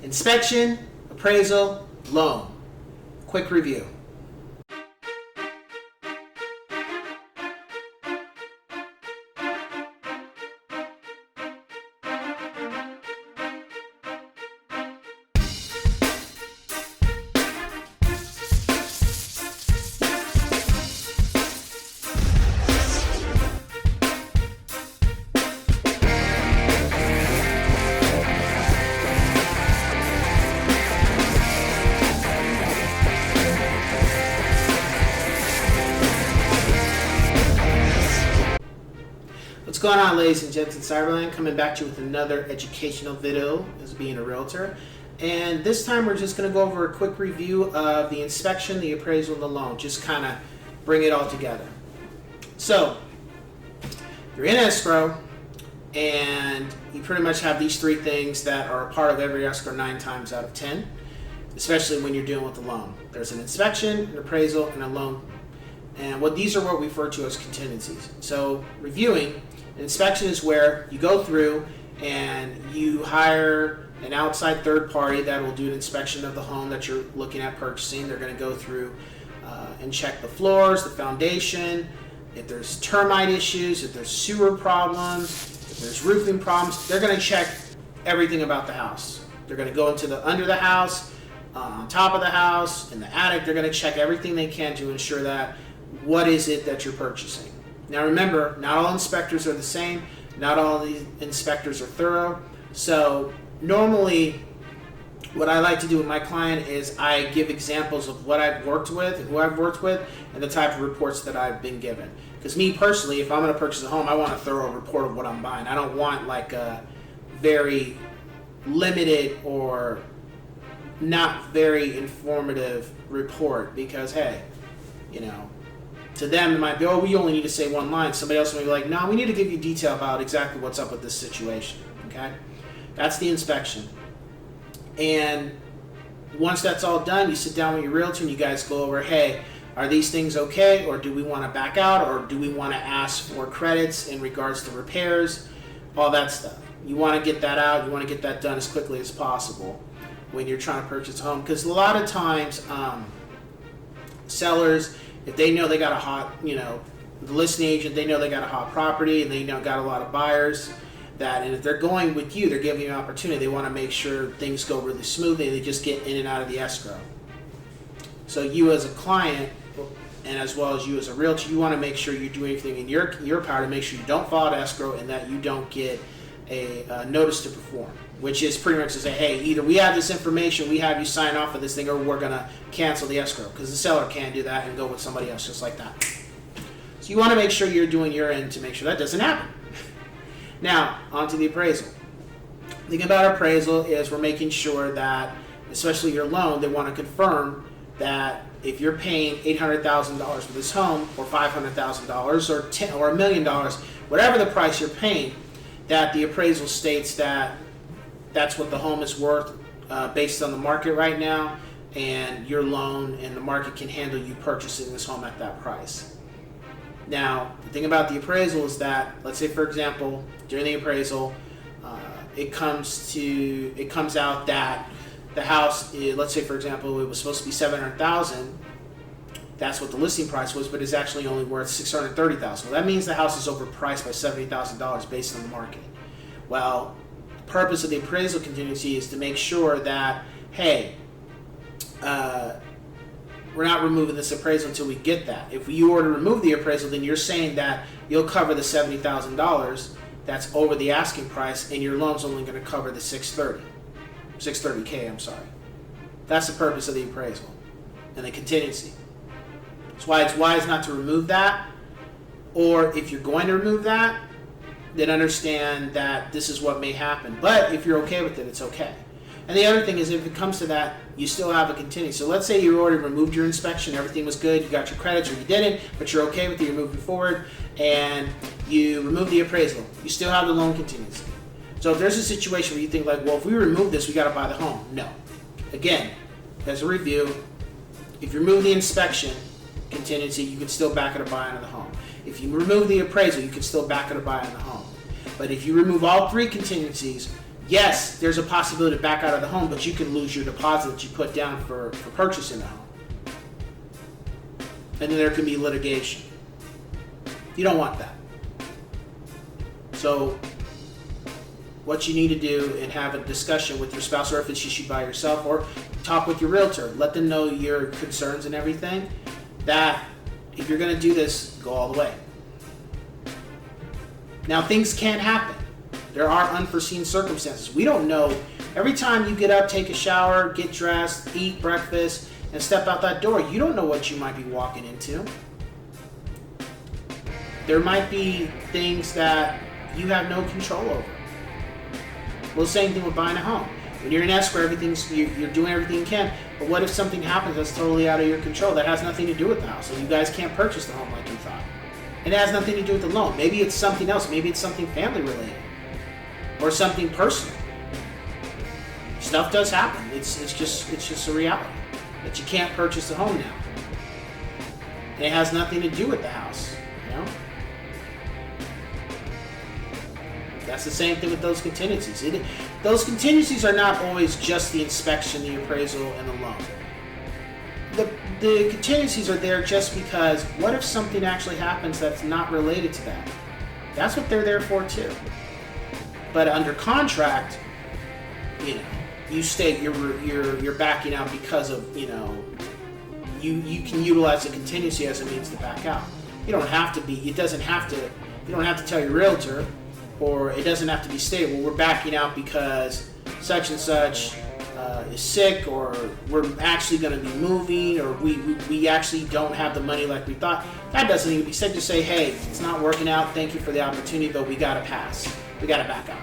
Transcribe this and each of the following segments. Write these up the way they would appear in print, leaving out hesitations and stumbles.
Inspection, appraisal, loan. Quick review. What's going on, ladies and gents in Cyberland? Coming back to you with another educational video as being a realtor. And this time we're just going to go over a quick review of the inspection, the appraisal, and the loan. Just kind of bring it all together. So, you're in escrow, and you pretty much have these three things that are a part of every escrow 9 times out of 10, especially when you're dealing with the loan. There's an inspection, an appraisal, and a loan. And these are what we refer to as contingencies. So, reviewing, an inspection is where you go through and you hire an outside third party that will do an inspection of the home that you're looking at purchasing. They're going to go through and check the floors, the foundation, if there's termite issues, if there's sewer problems, if there's roofing problems. They're going to check everything about the house. They're going to go into the under the house, on top of the house, in the attic. They're going to check everything they can to ensure that what is it that you're purchasing. Now remember, not all inspectors are the same. Not all the inspectors are thorough. So normally what I like to do with my client is I give examples of what I've worked with and who I've worked with and the type of reports that I've been given. Because me personally, if I'm going to purchase a home, I want a thorough report of what I'm buying. I don't want like a very limited or not very informative report because, hey, you know, to them, it might be, oh, we only need to say one line. Somebody else may be like, no, we need to give you detail about exactly what's up with this situation, okay? That's the inspection. And once that's all done, you sit down with your realtor and you guys go over, hey, are these things okay, or do we want to back out, or do we want to ask for credits in regards to repairs, all that stuff. You want to get that out. You want to get that done as quickly as possible when you're trying to purchase a home. Because a lot of times, sellers, if they know they got a hot, you know, the listing agent, they know they got a hot property and they know got a lot of buyers, and if they're going with you, they're giving you an opportunity. They want to make sure things go really smoothly. They just get in and out of the escrow. So you as a client, and as well as you as a realtor, you want to make sure you do anything in your power to make sure you don't fall out of escrow and that you don't get a notice to perform, which is pretty much to say, hey, either we have this information, we have you sign off of this thing, or we're going to cancel the escrow, because the seller can't do that and go with somebody else just like that. So you want to make sure you're doing your end to make sure that doesn't happen. Now, on to the appraisal. The thing about appraisal is we're making sure that, especially your loan, they want to confirm that if you're paying $800,000 for this home, or $500,000, or $1 million, whatever the price you're paying, that the appraisal states that that's what the home is worth based on the market right now, and your loan and the market can handle you purchasing this home at that price. Now, the thing about the appraisal is that, let's say for example, during the appraisal, it comes out that the house, let's say for example, it was supposed to be $700,000. That's what the listing price was, but it's actually only worth $630,000. Well, that means the house is overpriced by $70,000 based on the market. Well, the purpose of the appraisal contingency is to make sure that, hey, we're not removing this appraisal until we get that. If you were to remove the appraisal, then you're saying that you'll cover the $70,000 that's over the asking price, and your loan's only going to cover the $630K, I'm sorry. That's the purpose of the appraisal and the contingency. That's why it's wise not to remove that, or if you're going to remove that, then understand that this is what may happen. But if you're okay with it, it's okay. And the other thing is, if it comes to that, you still have a contingency. So let's say you already removed your inspection, everything was good, you got your credits, or you didn't, but you're okay with it, you're moving forward, and you remove the appraisal. You still have the loan contingency. So if there's a situation where you think like, well, if we remove this, we got to buy the home. No. Again, as a review, if you remove the inspection contingency, you can still back it or buy into the home. If you remove the appraisal, you can still back it or buy on the home. But if you remove all three contingencies, yes, there's a possibility to back out of the home, but you can lose your deposit that you put down for purchasing the home. And then there can be litigation. You don't want that. So what you need to do and have a discussion with your spouse, or if it's just you by yourself, or talk with your realtor. Let them know your concerns and everything. That if you're going to do this, go all the way. Now, things can happen. There are unforeseen circumstances. We don't know. Every time you get up, take a shower, get dressed, eat breakfast, and step out that door, you don't know what you might be walking into. There might be things that you have no control over. Well, same thing with buying a home. When you're in escrow, you're doing everything you can. But what if something happens that's totally out of your control that has nothing to do with the house, and you guys can't purchase the home like you thought? And it has nothing to do with the loan. Maybe it's something else. Maybe it's something family related or something personal. Stuff does happen. It's just a reality that you can't purchase a home now, and it has nothing to do with the house. You know. That's the same thing with those contingencies. Those contingencies are not always just the inspection, the appraisal, and the loan. The contingencies are there just because what if something actually happens that's not related to that? That's what they're there for too. But under contract, you state you're backing out because of, you can utilize the contingency as a means to back out. You don't have to be. You don't have to tell your realtor, or it doesn't have to be stated, well, we're backing out because such and such is sick, or we're actually going to be moving, or we actually don't have the money like we thought. That doesn't need to be said. Just say, hey, it's not working out. Thank you for the opportunity, but we got to pass. We got to back out.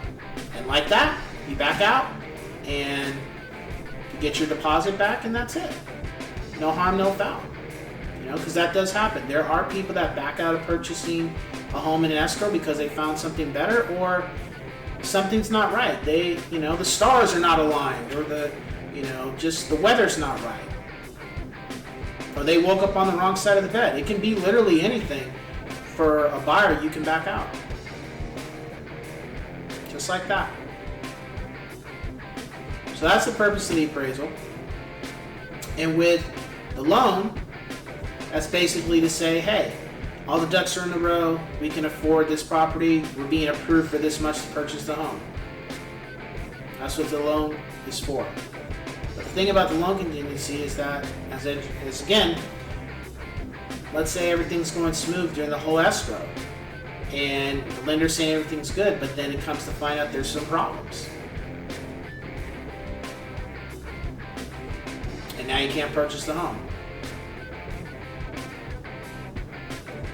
And like that, you back out, and you get your deposit back, and that's it. No harm, no foul. Because that does happen. There are people that back out of purchasing a home in an escrow because they found something better, or something's not right. The stars are not aligned, or just the weather's not right, or they woke up on the wrong side of the bed. It can be literally anything. For a buyer, you can back out, just like that. So that's the purpose of the appraisal. And with the loan, that's basically to say, hey, all the ducks are in a row. We can afford this property. We're being approved for this much to purchase the home. That's what the loan is for. But the thing about the loan contingency is that, as again, let's say everything's going smooth during the whole escrow, and the lender's saying everything's good, but then it comes to find out there's some problems. And now you can't purchase the home.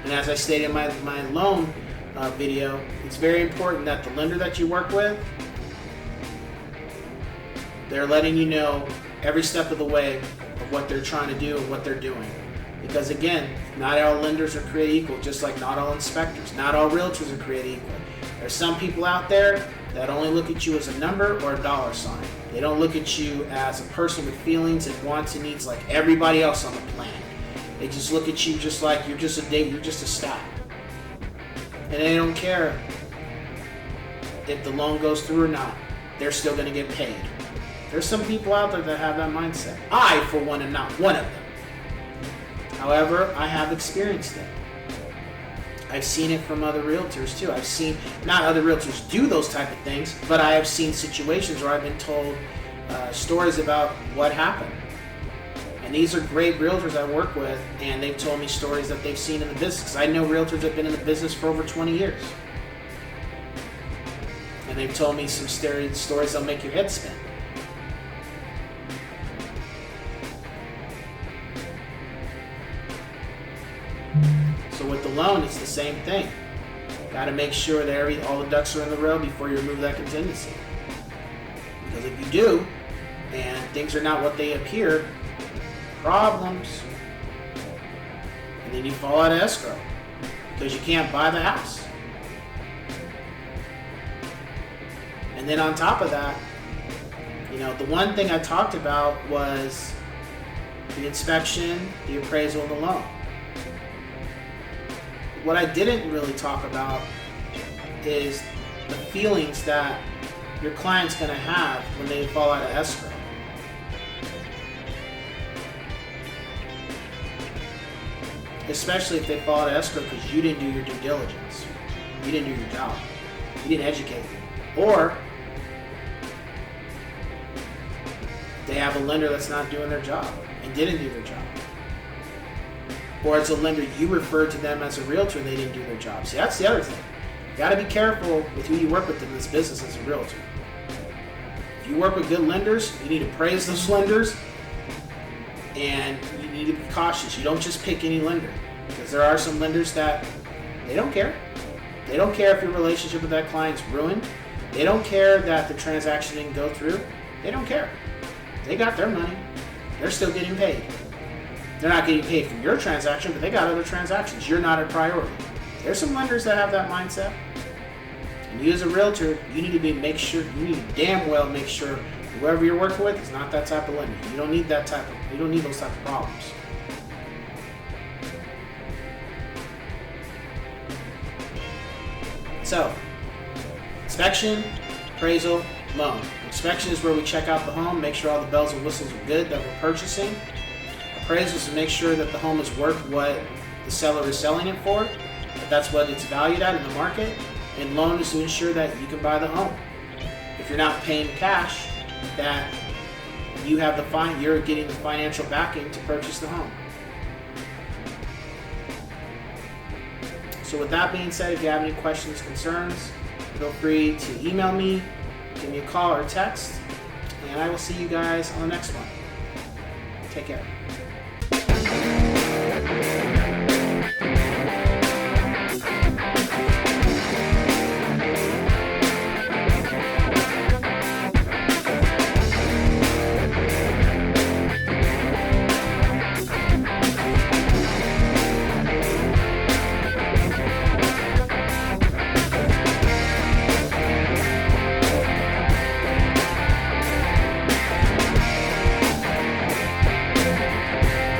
And as I stated in my loan video, it's very important that the lender that you work with, they're letting you know every step of the way of what they're trying to do and what they're doing. Because again, not all lenders are created equal, just like not all inspectors. Not all realtors are created equal. There's some people out there that only look at you as a number or a dollar sign. They don't look at you as a person with feelings and wants and needs like everybody else on the planet. They just look at you just like you're just a stat. And they don't care if the loan goes through or not. They're still going to get paid. There's some people out there that have that mindset. I, for one, am not one of them. However, I have experienced it. I've seen it from other realtors too. I've seen, not other realtors do those type of things, but I have seen situations where I've been told stories about what happened. And these are great realtors I work with, and they've told me stories that they've seen in the business. I know realtors that have been in the business for over 20 years. And they've told me some stories that'll make your head spin. So with the loan, it's the same thing. Got to make sure that all the ducks are in the row before you remove that contingency. Because if you do, and things are not what they appear, problems. And then you fall out of escrow because you can't buy the house. And then on top of that, the one thing I talked about was the inspection, the appraisal, and the loan. What I didn't really talk about is the feelings that your client's going to have when they fall out of escrow. Especially if they fall out of escrow because you didn't do your due diligence. You didn't do your job. You didn't educate them. Or they have a lender that's not doing their job and didn't do their job. Or it's a lender you referred to them as a realtor and they didn't do their job. See, that's the other thing. You got to be careful with who you work with in this business as a realtor. If you work with good lenders, you need to praise those lenders, and you need to be cautious. You don't just pick any lender, because there are some lenders that they don't care. They don't care if your relationship with that client's ruined. They don't care that the transaction didn't go through. They don't care. They got their money. They're still getting paid. They're not getting paid for your transaction, but they got other transactions. You're not a priority. There's some lenders that have that mindset. And you as a realtor, you need to damn well make sure whoever you're working with is not that type of lender. You don't need those type of problems. So, inspection, appraisal, loan. Inspection is where we check out the home, make sure all the bells and whistles are good that we're purchasing. Appraisal is to make sure that the home is worth what the seller is selling it for, that that's what it's valued at in the market. And loan is to ensure that you can buy the home. If you're not paying cash, that you're getting the financial backing to purchase the home. So with that being said, if you have any questions, concerns, feel free to email me, give me a call or text, and I will see you guys on the next one. Take care.